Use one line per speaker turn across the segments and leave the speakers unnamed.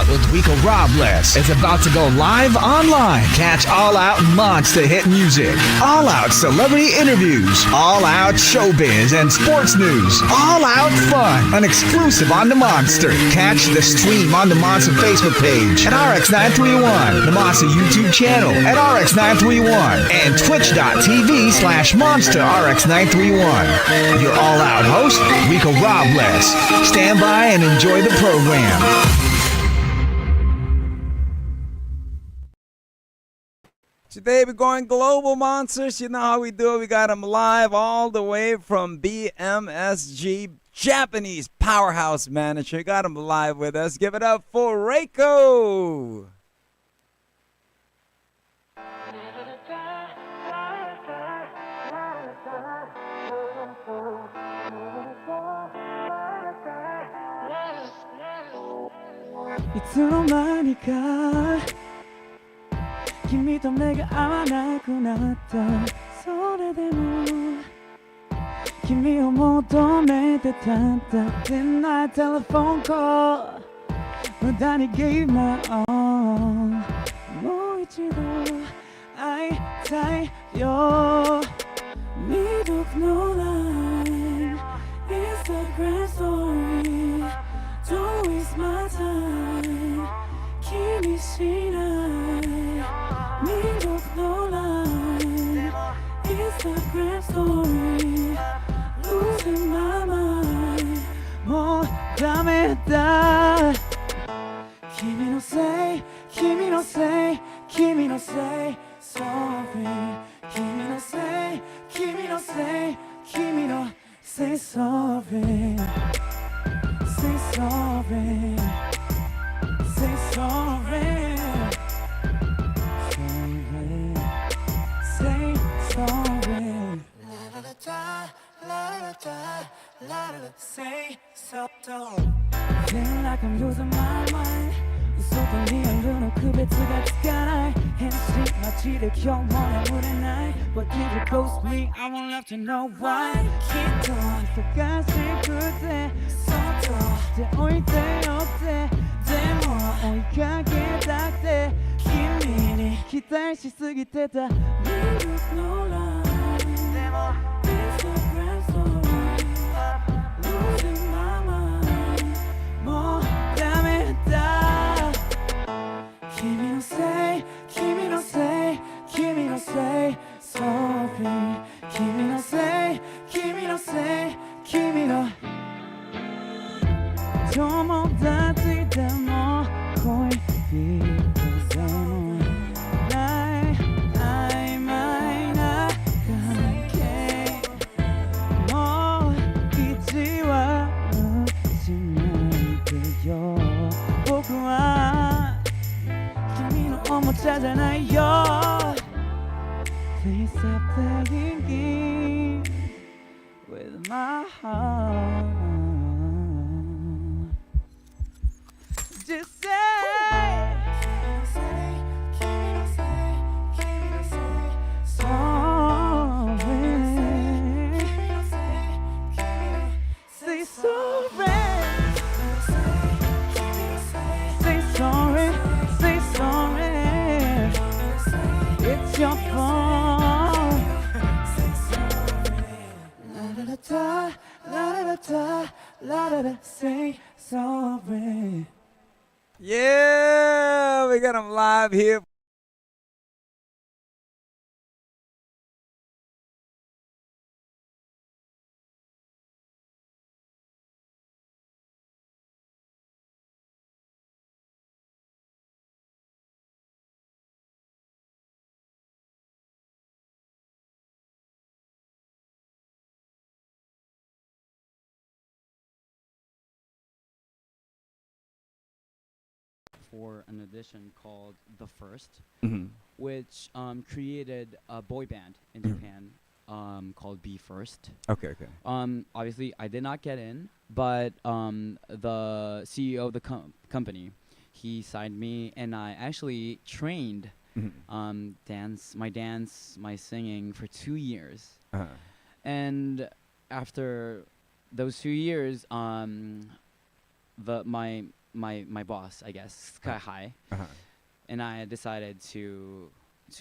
with REIKO Robles is about to go live online. Catch All Out Monster hit music, All Out celebrity interviews, All Out showbiz and sports news, All Out fun, and exclusive on the Monster. Catch the stream on the Monster Facebook page at RX931, the Monster YouTube channel at RX931, and twitch.tv/Monster RX931. Your All Out host, REIKO Robles. Stand by and enjoy the program.
Today we're going global, monsters. You know how we do it. We got them live all the way from BMSG, Japanese powerhouse manager. Got them live with us. Give it up for REIKO.
Iつの間にか君と目が合わなくなった。それでも君を求めてたんだ。Then I telephone call 無駄に gave my all もう一度会いたいよ。未読の line Instagram story Don't waste my time 気にしない未読の line Instagram story Losing my mind もうダメだ君のせい君のせい君のせい Sorry 君のせい君のせい君のせい Sorry Say sorry, say sorry, sorry, say sorry. La la da, la la da, la la say sorry. Feel like I'm losing my mind. 嘘とリアルの区別がつかない変身街で今日も眠れない But if you ghost me, I won't have to know why きっと忙しくてそっとしておいてよってでも追いかけたくて君に期待しすぎてた Leave no line でも Instagram story Losing my mind もうダメだ君のせい君のせい君のせい Sorry 君のせい君のせい君の友達でも恋人でもない曖昧な関係もう意地悪しないでよ僕は君のおもちゃじゃないよ Please stop playing with my heart Just say Say sorry Say sorry Say sorry It's your fault La da da la da da la da da say sorry
Yeah, we got them live here.
For an edition called The First,
Mm-hmm.
which created a boy band in Japan called Be First.
Okay.
Obviously, I did not get in, but the CEO of the company, he signed me, and I actually trained my singing for 2 years.
Uh-huh.
And after those 2 years, my my boss, I guess, Sky High, and I decided to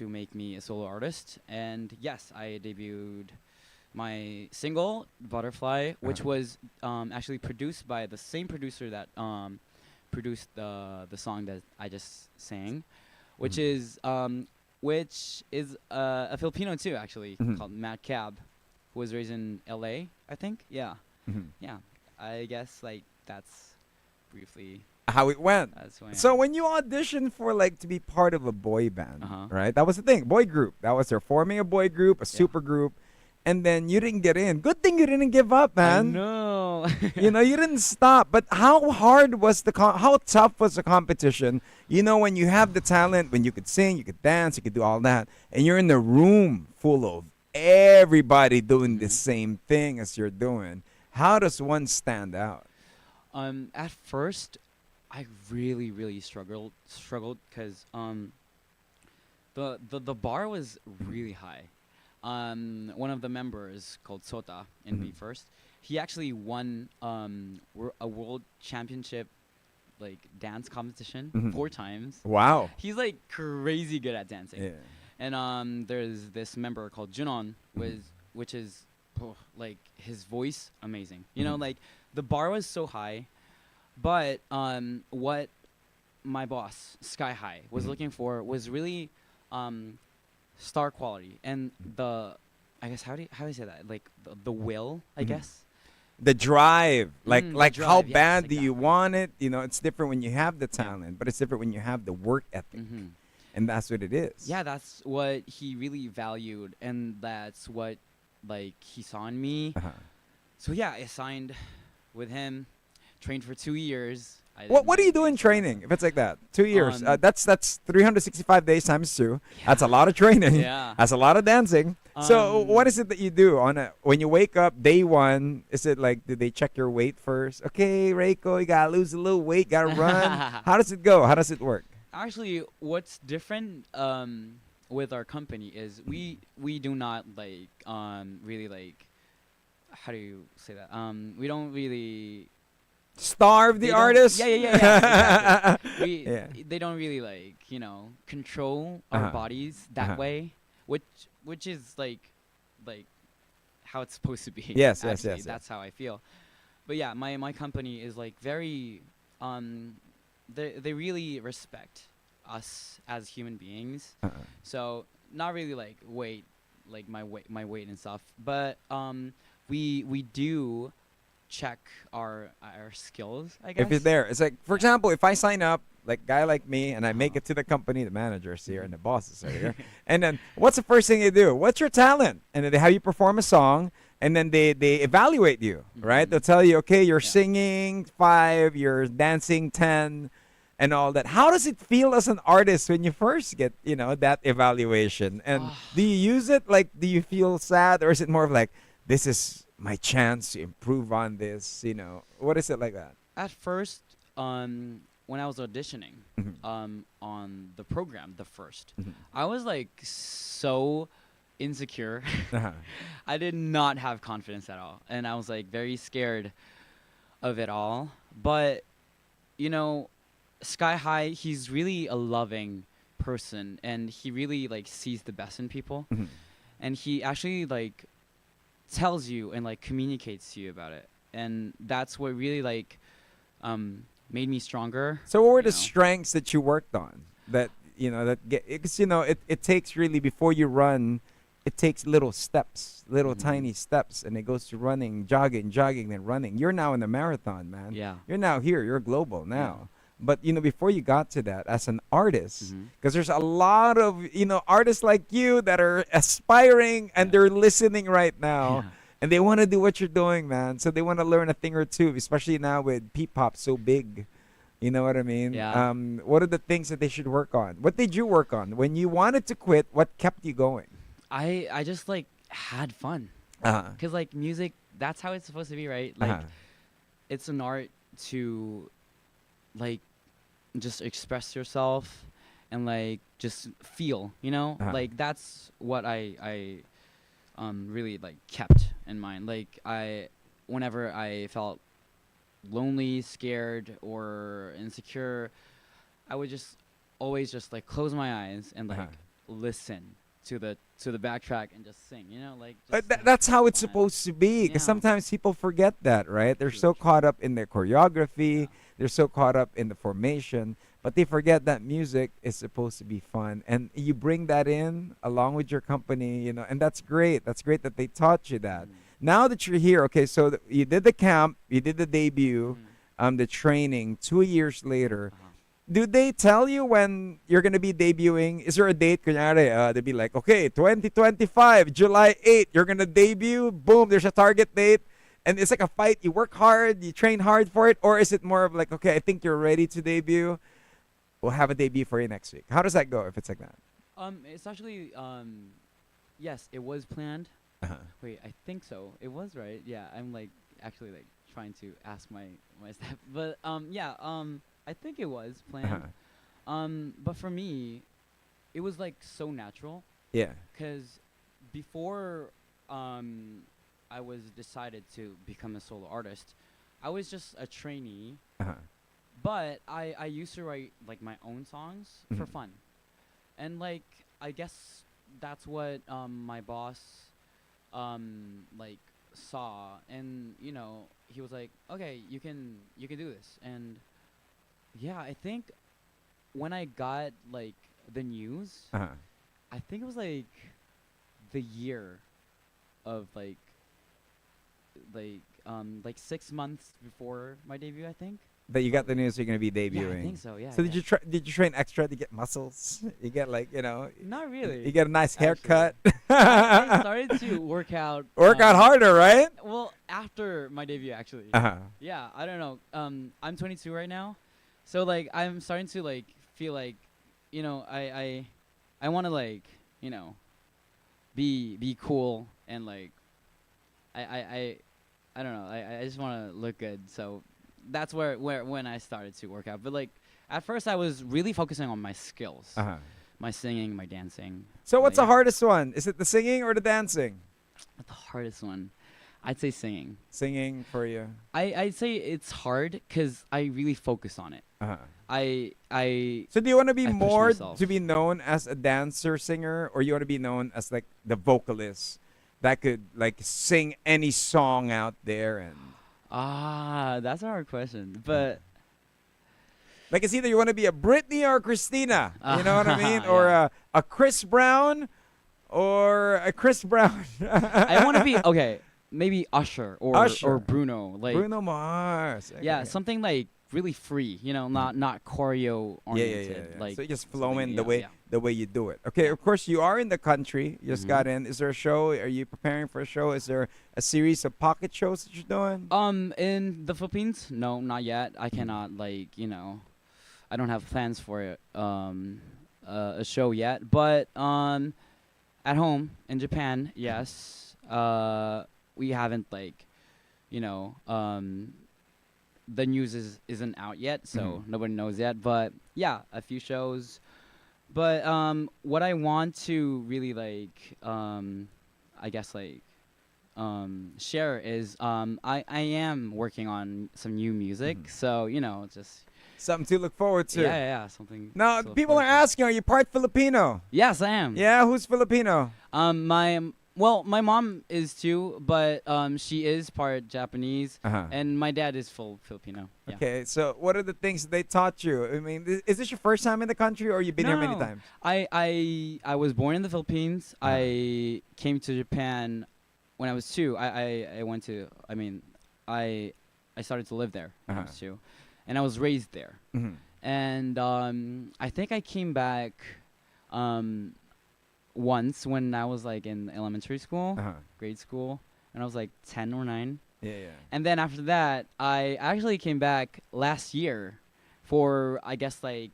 make me a solo artist. And yes, I debuted my single Butterfly, which was actually produced by the same producer that produced the song that I just sang, which is a Filipino too, actually, called Matt Cab, who was raised in L.A. I think. Yeah, yeah. I guess like that's briefly
how it went.
that's why.
So when you auditioned for like to be part of a boy band, right? That was the thing, boy group. That was they're forming a boy group, a super group, and then you didn't get in. Good thing you didn't give up, man.
No,
You know, you didn't stop. But how hard was how tough was the competition? You know, when you have the talent, when you could sing, you could dance, you could do all that, and you're in the room full of everybody doing the same thing as you're doing. How does one stand out?
At first, I really struggled because the bar was really high. One of the members called Sota in Me First, he actually won a world championship like dance competition 4 times.
Wow.
He's like crazy good at dancing.
Yeah.
And there's this member called Junon, which is like his voice amazing. You know, like the bar was so high, but what my boss Sky High was looking for was really star quality and I guess how do you say that, like the will, I guess,
the drive, like
the
how
drive, yes,
bad do you
exactly.
want it? You know, it's different when you have the talent, but it's different when you have the work ethic, and that's what it is.
Yeah, that's what he really valued, and that's what like he saw in me. So yeah, I signed with him, trained for 2 years.
What do you do in training if it's like that? 2 years. That's 365 days times 2. That's a lot of training.
Yeah.
That's a lot of dancing. So what is it that you do when you wake up day one? Is it like, do they check your weight first? Okay, Reiko, you gotta lose a little weight, gotta run. How does it go? How does it work?
Actually, what's different with our company is we do not like really like, how do you say that? We don't really
Starve the artist?
Yeah. Exactly.
Yeah.
They don't really like, control our bodies that way, which is like how it's supposed to be.
Yes.
That's how I feel. But yeah, my company is like very they really respect us as human beings. So not really like weight, like my weight and stuff, but we do check our skills, I guess.
If you're there, it's like, for example, if I sign up, like guy like me, and I make it to the company, the managers here and the bosses are here, and then what's the first thing they do? What's your talent? And then they have you perform a song, and then they evaluate you, right? They'll tell you, okay, you're singing 5, you're dancing 10, and all that. How does it feel as an artist when you first get, that evaluation? And do you use it? Like, do you feel sad, or is it more of like, this is my chance to improve on this? What is it like that?
At first, when I was auditioning on the program, the first, I was like so insecure. I did not have confidence at all, and I was like very scared of it all. But Sky High, he's really a loving person, and he really like sees the best in people, and he actually like tells you and like communicates to you about it, and that's what really like made me stronger.
So what were the strengths that you worked on that because it takes really, before you run, it takes little steps, little tiny steps, and it goes to running, jogging, then running. You're now in the marathon, man. You're now here, you're global now. But before you got to that, as an artist, because there's a lot of artists like you that are aspiring, and they're listening right now, and they want to do what you're doing, man. So they want to learn a thing or two, especially now with P-pop so big. You know what I mean?
Yeah.
What are the things that they should work on? What did you work on when you wanted to quit? What kept you going?
I just like had fun, because like music, that's how it's supposed to be, right? Like it's an art to like just express yourself and like just feel, like that's what I really like kept in mind. Like whenever I felt lonely, scared, or insecure, I would just always just like close my eyes and like listen to the backtrack and just sing. You know, like just
That's how it's
fun.
supposed to be. Because
Yeah.
sometimes people forget that, right? They're
True,
so
true.
caught up in their choreography.
Yeah.
They're so caught up in the formation, but they forget that music is supposed to be fun. And you bring that in along with your company, you know, and that's great. That's great that they taught you that.
Mm.
Now that you're here, okay, so you did the camp, you did the debut, the training 2 years later.
Uh-huh.
Do they tell you when you're going to be debuting? Is there a date? Kunyari, they'd be like, okay, 2025, July 8th, you're going to debut. Boom, there's a target date. And it's like a fight. You work hard, you train hard for it. Or is it more of like, okay, I think you're ready to debut. We'll have a debut for you next week. How does that go if it's like that?
It's actually yes, it was planned. Wait, I think so. It was, right? Yeah, I'm like actually like trying to ask my staff, but yeah, I think it was planned. But for me, it was like so natural
Yeah.
because before I was decided to become a solo artist, I was just a trainee. But I used to write like my own songs for fun, and like I guess that's what my boss like saw, and you know he was like, okay, you can do this. And yeah, I think when I got like the news, I think it was like the year of like 6 months before my debut, I think.
That you got the news you're going to be debuting.
Yeah, I think so. Yeah.
So
yeah.
did you train extra to get muscles? You get like, you know,
Not really.
you get a nice haircut.
I started to work out.
Work out harder, right?
Well, after my debut, actually. Yeah, I don't know. I'm 22 right now, so like I'm starting to like feel like, you know, I want to like, you know, be cool and like I don't know. I just want to look good. So that's where when I started to work out. But like at first I was really focusing on my skills. My singing, my dancing.
So what's
Yeah.
the hardest one? Is it the singing or the dancing?
The hardest one, I'd say singing.
Singing for you.
I'd say it's hard because I really focus on it. I
So do you want to be
I push
more
myself.
to be known as a dancer, singer, or you want to be known as like the vocalist that could like sing any song out there? And
that's a hard question, but
like it's either you want to be a Britney or a Christina, you know what I mean, or
Yeah.
a Chris Brown or a Chris Brown.
I want to be okay. Maybe Usher or
Usher.
Bruno, like
Bruno Mars.
yeah,
Okay.
something like really free, you know, not choreo oriented.
Yeah.
Like
So you just
something-
flowing
yeah, yeah.
the way you do it. Okay, of course you are in the country. You just
Mhm.
got in. Is there a show? Are you preparing for a show? Is there a series of pocket shows that you're doing?
In the Philippines, no, not yet. I cannot like, you know, I don't have plans for it. A show yet, but at home in Japan, yes. We haven't like, you know, the news isn't out yet, so nobody knows yet. But yeah, a few shows. But what I want to really like, I guess like, share is I am working on some new music, so you know, just
Something to look forward to.
yeah, something.
Now,
to look
people are
forward to.
asking, are you part Filipino?
Yes, I am.
Yeah, who's Filipino?
My mom is too, but she is part Japanese, and my dad is full Filipino. Yeah.
Okay, so what are the things that they taught you? I mean, is this your first time in the country, or you've been here many
No.
times?
I was born in the Philippines. I came to Japan when I was 2. I went to. I mean, I started to live there when I was 2, and I was raised there. And I think I came back once when I was like in elementary school, grade school, and I was like 10 or 9.
Yeah.
And then after that, I actually came back last year for, I guess, like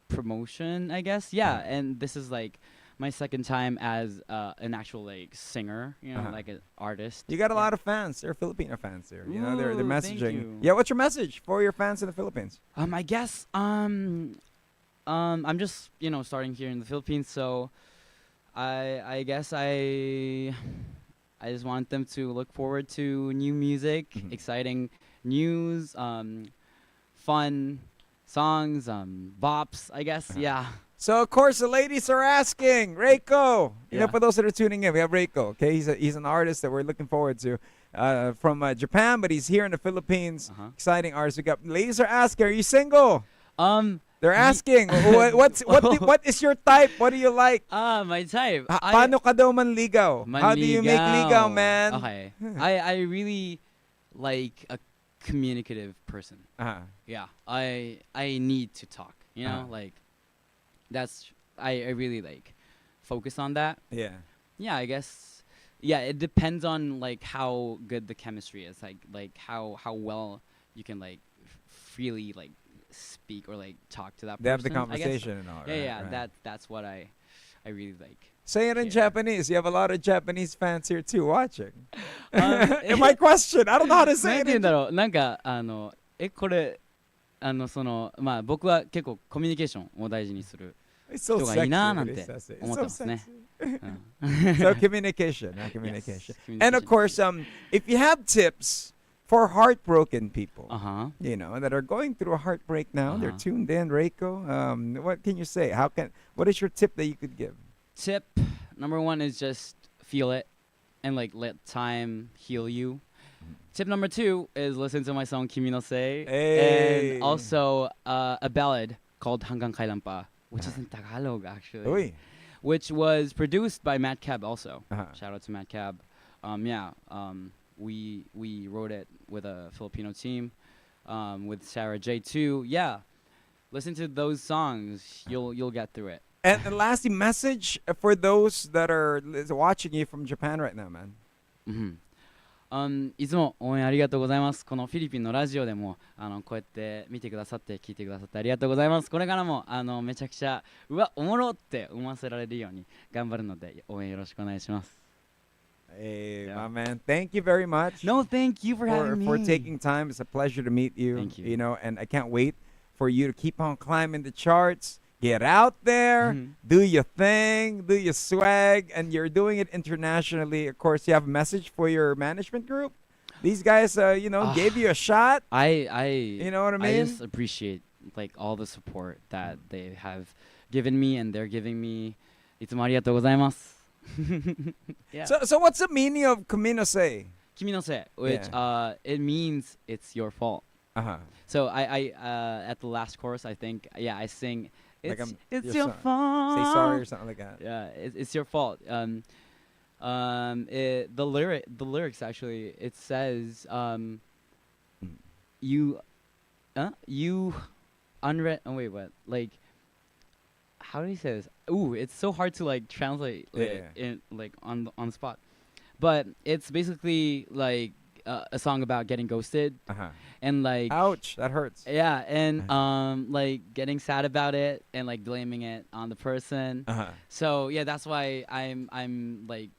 promotion, I guess. Yeah. And this is like my second time as an actual like singer, you know, like an artist.
You got a
Yeah.
lot of fans. They're Filipino fans there. You know, they're
Ooh, thank
messaging.
you.
Yeah, what's your message for your fans in the Philippines?
I guess I'm just, you know, starting here in the Philippines, so I guess I just want them to look forward to new music, exciting news, fun songs, bops, I guess. Yeah.
So of course the ladies are asking, REIKO. You know,
Yeah.
for those that are tuning in, we have REIKO. Okay, he's an artist that we're looking forward to from Japan, but he's here in the Philippines.
Uh-huh.
Exciting artist. We got ladies are asking, are you single?
Um.
They're asking, what is your type? What do you like?
My type.
Paano ka daw manligaw? How do you make ligaw, man?
Okay. I really like a communicative person.
Uh-huh.
Yeah. I need to talk. You know,
Uh-huh.
like that's I really like focus on that.
Yeah.
Yeah, I guess. Yeah, it depends on like how good the chemistry is. Like how well you can like freely like speak or like talk to that person.
They have the
I guess.
conversation and all.
Yeah,
right,
yeah.
right.
That's what I really like.
Say it in
Yeah.
Japanese. You have a lot of Japanese fans here too watching.
Um,
In my question, I don't know how to say
なんて
it.
言うんだろう、なんかこれまあ僕は結構コミュニケーションを大事にする
It's so
人がいいなーなん
sexy
て
when he says it. It's
思ってます
so
ね。
sexy.
うん
So communication, communication.
Yes,
And of course, if you have tips for heartbroken people,
Uh-huh.
you know, that are going through a heartbreak now, they're
Uh-huh.
tuned in, REIKO. What can you say? What is your tip that you could give?
Tip number 1 is just feel it and like let time heal you. Tip number 2 is listen to my song Kimi no Sei,
Hey.
and also a ballad called Hanggang Kailan Pa, which is in Tagalog actually,
Uy.
which was produced by Matt Cab also.
Uh-huh.
Shout out to Matt Cab. We wrote it with a Filipino team, with Sarah J too. Yeah, listen to those songs. You'll get through it.
And lastly, message for those that are watching you from Japan right now, man.
いつも応援ありがとうございます。このフィリピンのラジオでもこうやって見てくださって聞いてくださってありがとうございます。これからもめちゃくちゃうわおもろって思わせられるように頑張るので応援よろしくお願いします。
Hey,
Yeah.
my man. Thank you very much.
No, thank you for having me.
For taking time. It's a pleasure to meet you.
Thank you.
You know, and I can't wait for you to keep on climbing the charts. Get out there,
Mhm.
do your thing, do your swag, and you're doing it internationally. Of course, you have a message for your management group. These guys, gave you a shot.
You
know what I
I
mean?
just appreciate like all the support that they have given me and they're giving me. いつもありがとうございます。Yeah.
So what's the meaning of Kamino say?
Kimi no Se, which it means it's your fault.
Uh-huh.
So I at the last chorus I think I sing
Like
it's
your
your
son-
fault.
Say sorry or something like that.
Yeah, it's your fault. The lyrics actually it says you unread. Oh wait, what? Like how do you say this? Ooh, it's so hard to like translate it in like on the spot. But it's basically like a song about getting ghosted
Uh-huh.
and like
Ouch, that hurts.
yeah, and like getting sad about it and like blaming it on the person.
Uh-huh.
So yeah, that's why I'm like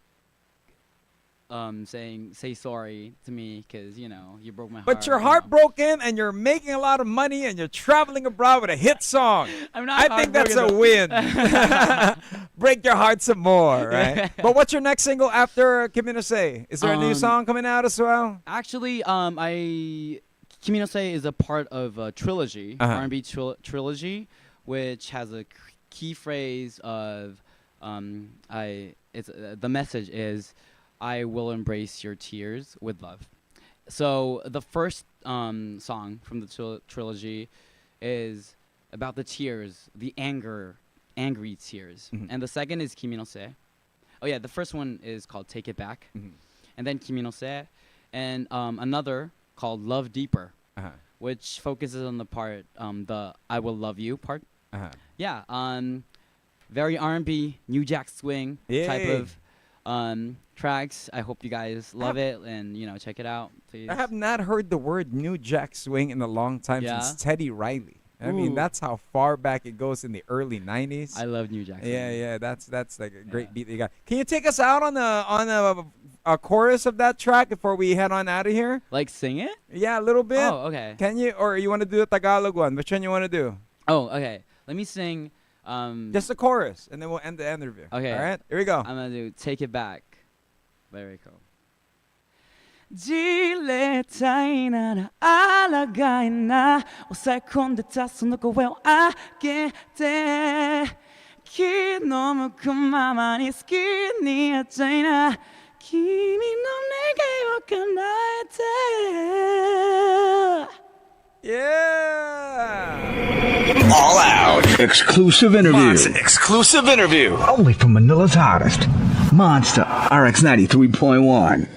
saying say sorry to me because you know you broke my heart.
But you're
you know.
heartbroken and you're making a lot of money and you're traveling abroad with a hit song.
I'm not.
I think that's a
heartbroken
win. Break your heart some more, right? But what's your next single after Kimi no Sei? Is there a new song coming out as well?
Actually, Kimi no Sei is a part of a trilogy,
Uh-huh.
R&B Trilogy, which has a key phrase of the message is I will embrace your tears with love. So the first song from the trilogy is about the tears, the angry tears.
Mhm.
And the second is Kimi no Se. Oh yeah, the first one is called Take It Back.
Mhm.
And then Kimi no Se. And another called Love Deeper,
Uh-huh.
which focuses on the part, the I will love you part.
Uh-huh.
Yeah, very R&B, New Jack Swing type
Yay.
of tracks. I hope you guys love it and you know check it out, please.
I have not heard the word New Jack Swing in a long time
Yeah?
since Teddy Riley. I mean,
Ooh.
that's how far back it goes in the early 90s.
I love New Jack Swing.
Yeah, that's like a great
Yeah.
beat that you got. Can you take us out on a chorus of that track before we head on out of here?
Like sing it?
Yeah, a little bit.
Oh, okay.
Can you, or you want to do the Tagalog one? Which one you want to do?
Oh, okay. Let me sing.
Just the chorus, and then we'll end the interview.
Okay.
All right, here we go.
I'm gonna do Take It Back. Very cool.
じれたいなら抗いな抑え込んでたその声を上げて気の向くままに好きにやっちゃいな君の願いを叶えて
Yeah!
All Out. Exclusive interview.
Monster exclusive interview.
Only from Manila's hottest. Monster RX93.1.